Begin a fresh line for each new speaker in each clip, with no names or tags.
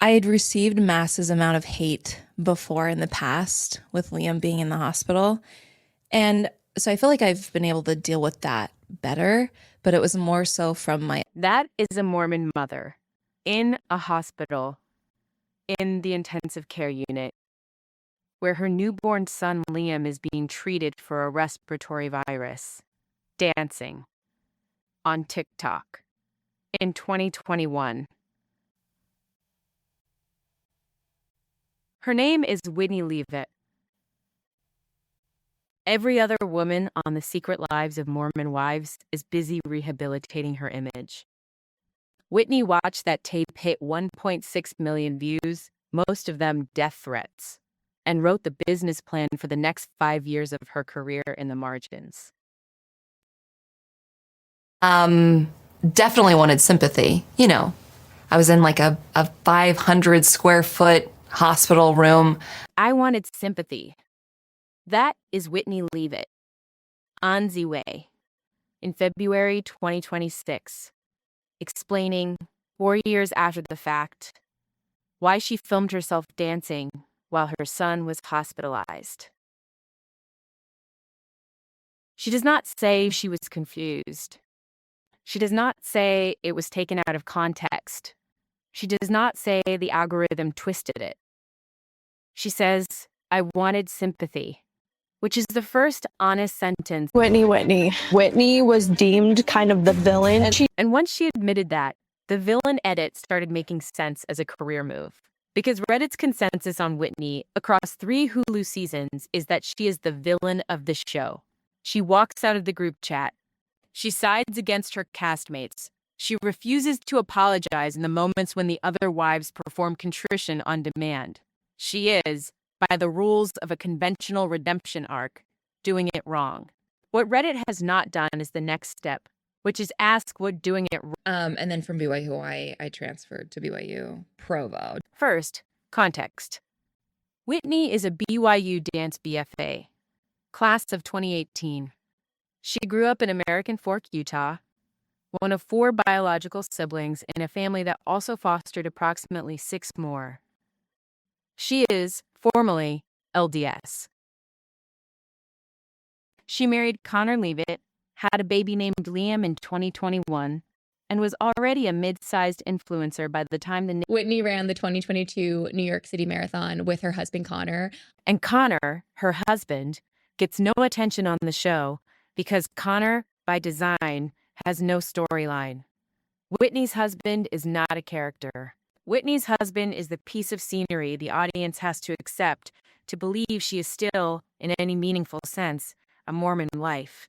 I had received massive amount of hate before in the past with Liam being in the hospital. And so I feel like I've been able to deal with that better, but it was more so from my.
That is a Mormon mother in a hospital in the intensive care unit where her newborn son Liam is being treated for a respiratory virus, dancing on TikTok in 2021. Her name is Whitney Leavitt. Every other woman on The Secret Lives of Mormon Wives is busy rehabilitating her image. Whitney watched that tape hit 1.6 million views, most of them death threats, and wrote the business plan for the next 5 years of her career in the margins.
Definitely wanted sympathy. You know, I was in like a 500 square foot hospital room.
I wanted sympathy. That is Whitney Leavitt on Ziwe in February 2026, explaining 4 years after the fact why she filmed herself dancing while her son was hospitalized. She does not say she was confused. She does not say it was taken out of context. She does not say the algorithm twisted it. She says, I wanted sympathy, which is the first honest sentence.
Whitney was deemed kind of the villain.
And once she admitted that, the villain edit started making sense as a career move. Because Reddit's consensus on Whitney across 3 Hulu seasons is that she is the villain of the show. She walks out of the group chat. She sides against her castmates. She refuses to apologize in the moments when the other wives perform contrition on demand. She is, by the rules of a conventional redemption arc, doing it wrong. What Reddit has not done is the next step, which is ask what doing it wrong.
And then from BYU, I transferred to BYU Provo.
First, context. Whitney is a BYU dance BFA, class of 2018. She grew up in American Fork, Utah, one of 4 biological siblings in a family that also fostered approximately 6 more. She is, formally, LDS. She married Connor Leavitt, had a baby named Liam in 2021, and was already a mid-sized influencer by the time
Whitney ran the 2022 New York City Marathon with her husband, Connor.
And Connor, her husband, gets no attention on the show because Connor, by design, has no storyline. Whitney's husband is not a character. Whitney's husband is the piece of scenery the audience has to accept to believe she is still, in any meaningful sense, a Mormon wife.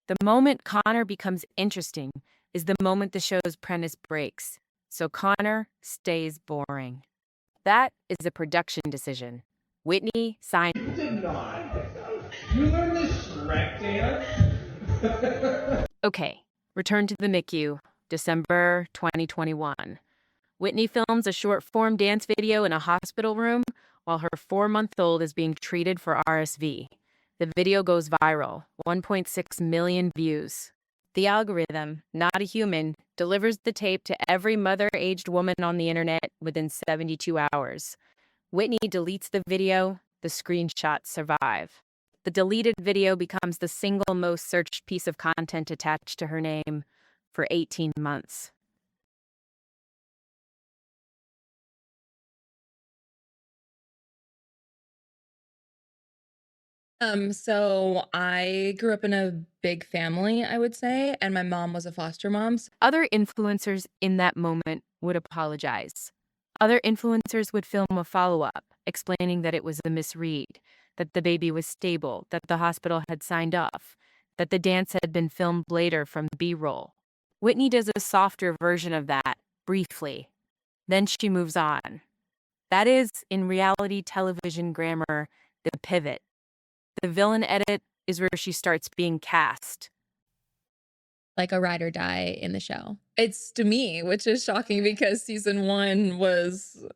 The moment Connor becomes interesting is the moment the show's premise breaks, so Connor stays boring. That is a production decision. Whitney signed.
You did not. You learned this Shrek dance?
Okay, return to the NICU, December 2021. Whitney films a short-form dance video in a hospital room while her 4-month-old is being treated for RSV. The video goes viral, 1.6 million views. The algorithm, not a human, delivers the tape to every mother-aged woman on the internet within 72 hours. Whitney deletes the video, the screenshots survive. The deleted video becomes the single most searched piece of content attached to her name for 18 months.
So I grew up in a big family, I would say, and my mom was a foster mom.
Other influencers in that moment would apologize. Other influencers would film a follow-up, explaining that it was a misread, that the baby was stable, that the hospital had signed off, that the dance had been filmed later from B-roll. Whitney does a softer version of that, briefly. Then she moves on. That is, in reality television grammar, the pivot. The villain edit is where she starts being cast.
Like a ride or die in the show.
It's Demi, which is shocking because season 1 was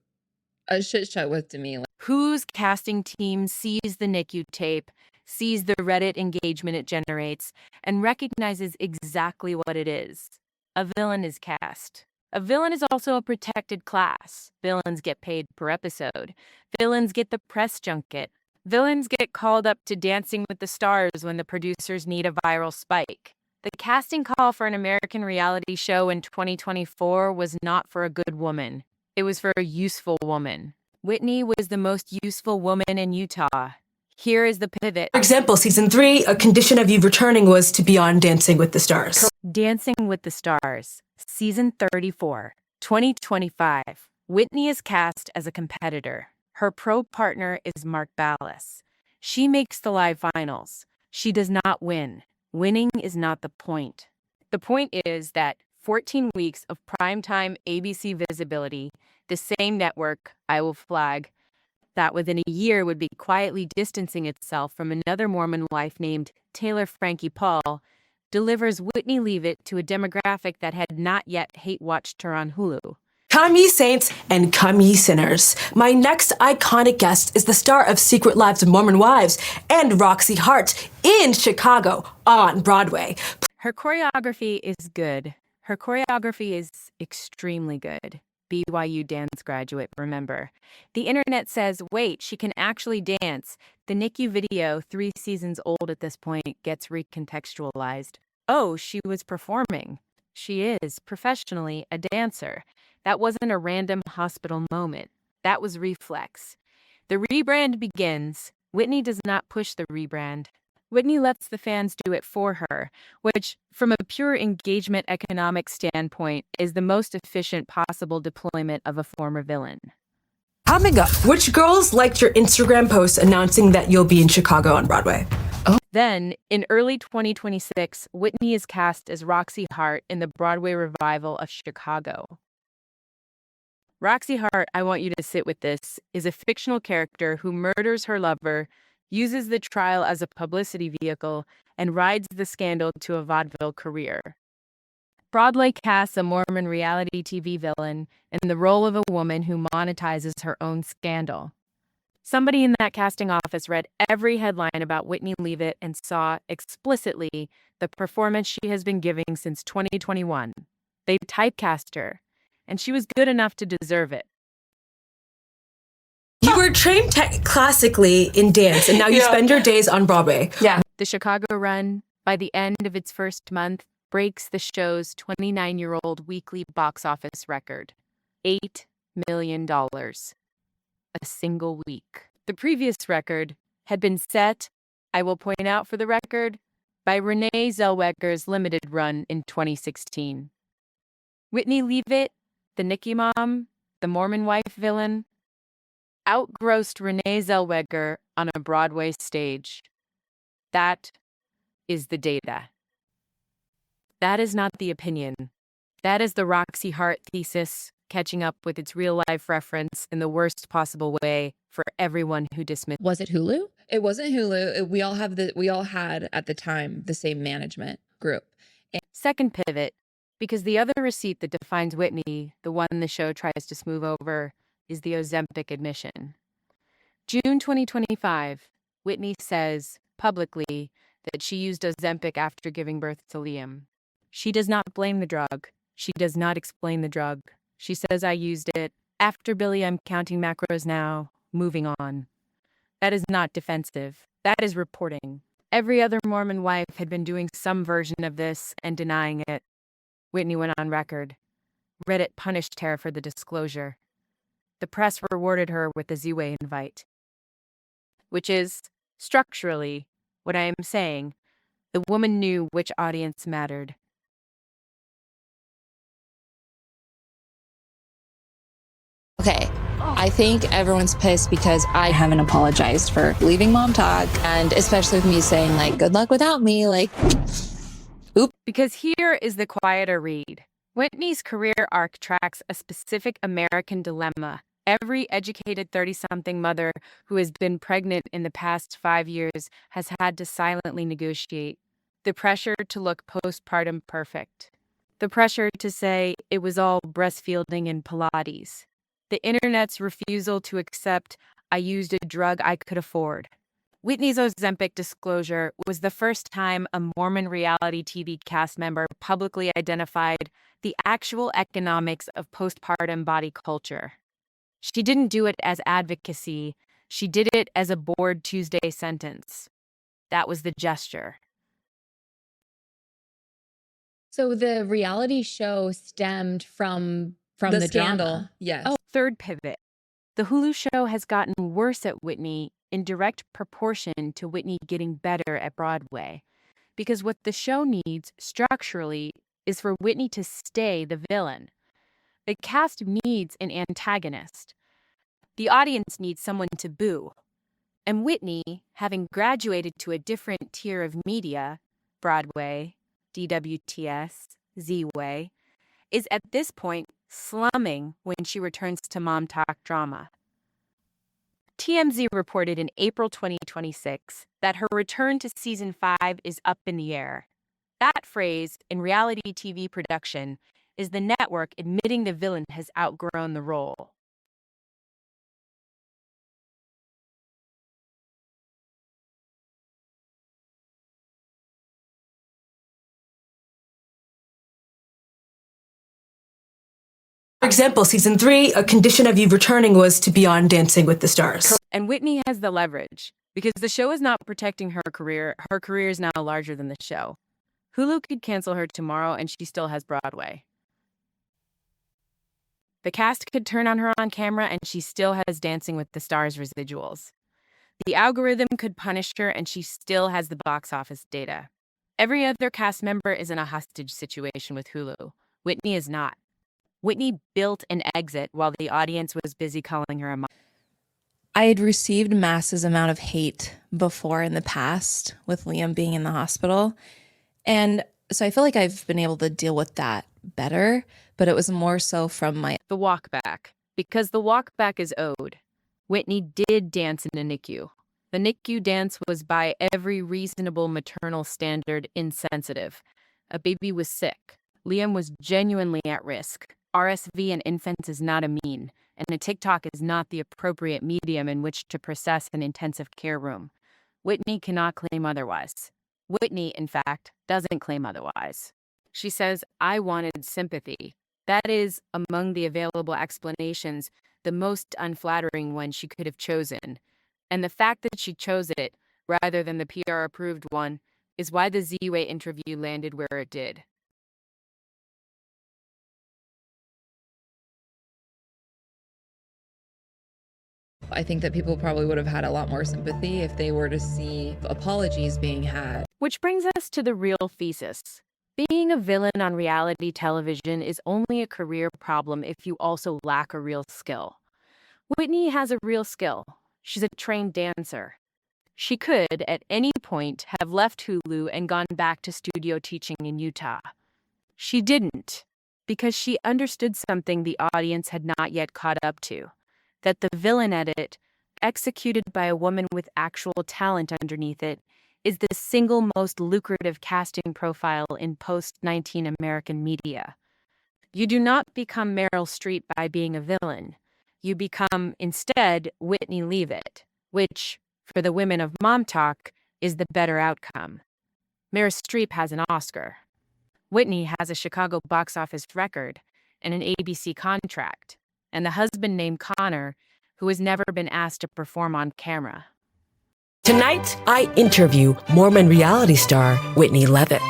a shit show with Demi.
Whose casting team sees the NICU tape, sees the Reddit engagement it generates, and recognizes exactly what it is. A villain is cast. A villain is also a protected class. Villains get paid per episode. Villains get the press junket. Villains get called up to Dancing with the Stars when the producers need a viral spike. The casting call for an American reality show in 2024 was not for a good woman. It was for a useful woman. Whitney was the most useful woman in Utah. Here is the pivot.
For example, season 3, a condition of you returning was to be on Dancing with the Stars.
Dancing with the Stars, season 34, 2025. Whitney is cast as a competitor. Her pro partner is Mark Ballas. She makes the live finals. She does not win. Winning is not the point. The point is that 14 weeks of primetime ABC visibility, the same network, I will flag, that within a year would be quietly distancing itself from another Mormon wife named Taylor Frankie Paul, delivers Whitney Leavitt to a demographic that had not yet hate-watched her on Hulu.
Come ye saints and come ye sinners. My next iconic guest is the star of Secret Lives of Mormon Wives and Roxy Hart in Chicago on Broadway.
Her choreography is good. Her choreography is extremely good. BYU dance graduate, remember. The internet says, wait, she can actually dance. The NICU video, 3 seasons old at this point, gets recontextualized. Oh, she was performing. She is, professionally, a dancer. That wasn't a random hospital moment. That was reflex. The rebrand begins. Whitney does not push the rebrand. Whitney lets the fans do it for her, which, from a pure engagement economic standpoint, is the most efficient possible deployment of a former villain.
Coming up, which girls liked your Instagram post announcing that you'll be in Chicago on Broadway?
Then, in early 2026, Whitney is cast as Roxy Hart in the Broadway revival of Chicago. Roxy Hart, I want you to sit with this, is a fictional character who murders her lover, uses the trial as a publicity vehicle, and rides the scandal to a vaudeville career. Broadway casts a Mormon reality TV villain in the role of a woman who monetizes her own scandal. Somebody in that casting office read every headline about Whitney Leavitt and saw explicitly the performance she has been giving since 2021. They typecast her, and she was good enough to deserve it.
You were trained classically in dance, and now you spend your days on Broadway.
Yeah.
The Chicago run, by the end of its first month, breaks the show's 29-year-old weekly box office record. $8 million. A single week. The previous record had been set, I will point out for the record, by Renee Zellweger's limited run in 2016. Whitney Leavitt, the Nikki Mom, the Mormon wife villain, outgrossed Renee Zellweger on a Broadway stage. That is the data. That is not the opinion. That is the Roxy Hart thesis, catching up with its real-life reference in the worst possible way for everyone who dismissed.
Was it Hulu?
It wasn't Hulu. We all had at the time the same management group.
Second pivot, because the other receipt that defines Whitney, the one the show tries to smooth over, is the Ozempic admission. June 2025, Whitney says publicly that she used Ozempic after giving birth to Liam. She does not blame the drug. She does not explain the drug. She says, I used it. After Billy, I'm counting macros now. Moving on. That is not defensive. That is reporting. Every other Mormon wife had been doing some version of this and denying it. Whitney went on record. Reddit punished her for the disclosure. The press rewarded her with the Ziwe invite. Which is, structurally, what I am saying. The woman knew which audience mattered.
Okay, I think everyone's pissed because I haven't apologized for leaving Mom Talk, and especially with me saying, like, good luck without me, like, oop.
Because here is the quieter read. Whitney's career arc tracks a specific American dilemma. Every educated 30-something mother who has been pregnant in the past 5 years has had to silently negotiate. The pressure to look postpartum perfect. The pressure to say it was all breastfeeding and Pilates. The internet's refusal to accept I used a drug I could afford. Whitney's Ozempic disclosure was the first time a Mormon reality TV cast member publicly identified the actual economics of postpartum body culture. She didn't do it as advocacy, she did it as a Board Tuesday sentence. That was the gesture.
So the reality show stemmed from the
scandal.
drama.
Yes.
Oh, third pivot. The Hulu show has gotten worse at Whitney in direct proportion to Whitney getting better at Broadway. Because what the show needs structurally is for Whitney to stay the villain. The cast needs an antagonist. The audience needs someone to boo. And Whitney, having graduated to a different tier of media, Broadway, DWTS, Ziwe, is at this point slumming when she returns to mom talk drama. TMZ reported in April 2026 that her return to season 5 is up in the air. That phrase, in reality TV production, is the network admitting the villain has outgrown the role.
For example, season 3, a condition of you returning was to be on Dancing with the Stars.
And Whitney has the leverage. Because the show is not protecting her career is now larger than the show. Hulu could cancel her tomorrow and she still has Broadway. The cast could turn on her on camera and she still has Dancing with the Stars residuals. The algorithm could punish her and she still has the box office data. Every other cast member is in a hostage situation with Hulu. Whitney is not. Whitney built an exit while the audience was busy calling her a mom.
I had received massive amount of hate before in the past with Liam being in the hospital. And so I feel like I've been able to deal with that better, but it was more so from
The walk back, because the walk back is owed. Whitney did dance in a NICU. The NICU dance was by every reasonable maternal standard insensitive. A baby was sick. Liam was genuinely at risk. RSV in infants is not a meme, and a TikTok is not the appropriate medium in which to process an intensive care room. Whitney cannot claim otherwise. Whitney, in fact, doesn't claim otherwise. She says, "I wanted sympathy." That is, among the available explanations, the most unflattering one she could have chosen. And the fact that she chose it, rather than the PR-approved one, is why the Ziwe interview landed where it did.
I think that people probably would have had a lot more sympathy if they were to see apologies being had.
Which brings us to the real thesis. Being a villain on reality television is only a career problem if you also lack a real skill. Whitney has a real skill. She's a trained dancer. She could, at any point, have left Hulu and gone back to studio teaching in Utah. She didn't, because she understood something the audience had not yet caught up to. That the villain edit, executed by a woman with actual talent underneath it, is the single most lucrative casting profile in post-19 American media. You do not become Meryl Streep by being a villain. You become, instead, Whitney Leavitt, which, for the women of Mom Talk, is the better outcome. Meryl Streep has an Oscar. Whitney has a Chicago box office record and an ABC contract, and the husband named Connor, who has never been asked to perform on camera.
Tonight, I interview Mormon reality star Whitney Leavitt.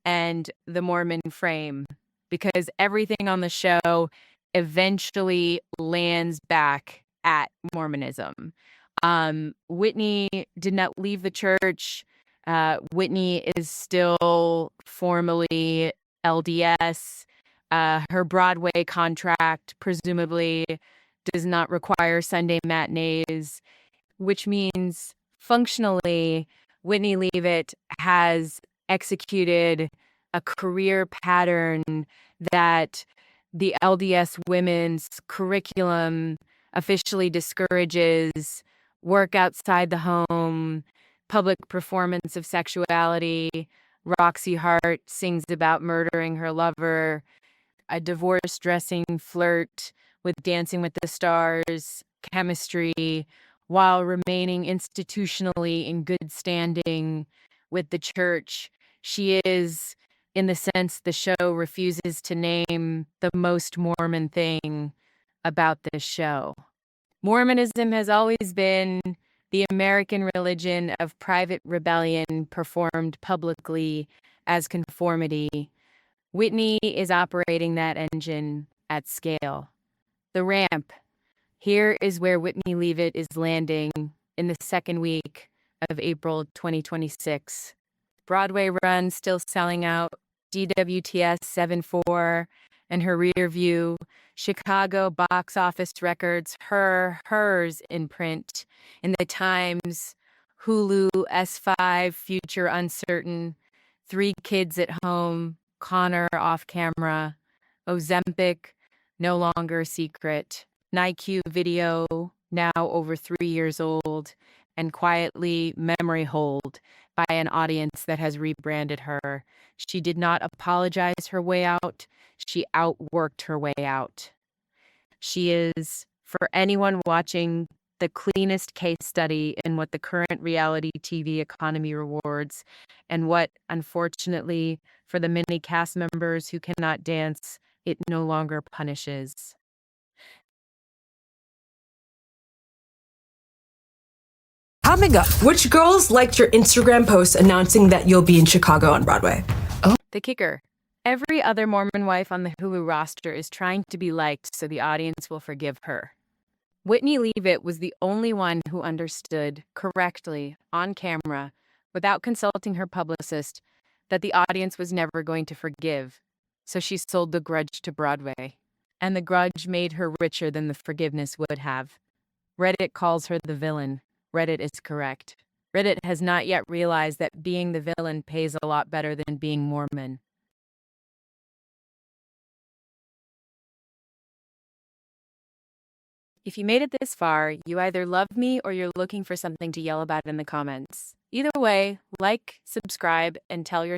And the Mormon frame, because everything on the show eventually lands back at Mormonism. Whitney did not leave the church. Whitney is still formally LDS. Her Broadway contract presumably does not require Sunday matinees, which means functionally Whitney Leavitt has executed a career pattern that the LDS women's curriculum officially discourages: work outside the home, public performance of sexuality. Roxy Hart sings about murdering her lover, a divorce dressing flirt with Dancing with the Stars, chemistry, while remaining institutionally in good standing with the church. She is, in the sense the show refuses to name the most Mormon thing about this show. Mormonism has always been the American religion of private rebellion performed publicly as conformity. Whitney is operating that engine at scale. The ramp. Here is where Whitney Leavitt is landing in the second week of April 2026. Broadway run still selling out, DWTS 7-4, and her rear view, Chicago box office records, hers in print, in the Times, Hulu, S5, future uncertain, 3 kids at home, Connor off camera, Ozempic, no longer a secret, NICU video, now over 3 years old, and quietly memory hold by an audience that has rebranded her. She did not apologize her way out. She outworked her way out. She is, for anyone watching, the cleanest case study in what the current reality TV economy rewards and what, unfortunately, for the many cast members who cannot dance, it no longer punishes.
Coming up, which girls liked your Instagram post announcing that you'll be in Chicago on Broadway?
The kicker. Every other Mormon wife on the Hulu roster is trying to be liked so the audience will forgive her. Whitney Leavitt was the only one who understood correctly, on camera, without consulting her publicist, that the audience was never going to forgive. So she sold the grudge to Broadway. And the grudge made her richer than the forgiveness would have. Reddit calls her the villain. Reddit is correct. Reddit has not yet realized that being the villain pays a lot better than being Mormon. If you made it this far, you either love me or you're looking for something to yell about in the comments. Either way, like, subscribe, and tell your